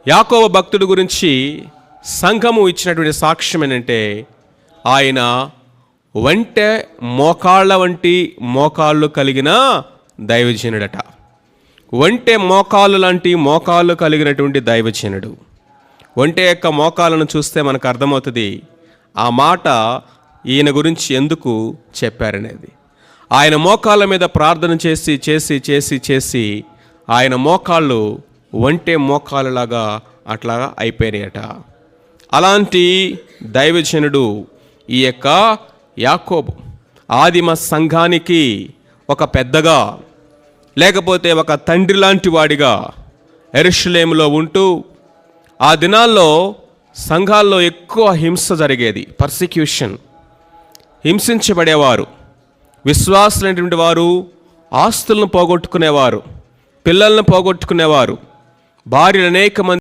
యాకోబు భక్తుడి గురించి సంఘము ఇచ్చినటువంటి సాక్ష్యం ఏంటంటే, ఆయన వంటె మోకాళ్ళ వంటి మోకాళ్ళు కలిగిన దైవజనుడట. వంటె మోకాళ్ళు లాంటి మోకాళ్ళు కలిగినటువంటి దైవజనుడు. వంటె యొక్క మోకాళ్ళను చూస్తే మనకు అర్థమవుతుంది ఆ మాట ఈయన గురించి ఎందుకు చెప్పారనేది. ఆయన మోకాళ్ళ మీద ప్రార్థన చేసి చేసి చేసి చేసి ఆయన మోకాళ్ళు వంటె మోకాళ్ళలాగా అట్లా అయిపోయినాయట. అలాంటి దైవజనుడు ఈ యొక్క యాకోబు. ఆదిమ సంఘానికి ఒక పెద్దగా, లేకపోతే ఒక తండ్రి లాంటి వాడిగా యెరూషలేములో ఉంటూ, ఆ దినాల్లో సంఘాల్లో ఎక్కువ హింస జరిగేది, పర్సిక్యూషన్. హింసించబడేవారు. విశ్వాసులైనటువంటి వారు ఆస్తులను పోగొట్టుకునేవారు, పిల్లలను పోగొట్టుకునేవారు, భార్యలు అనేక మంది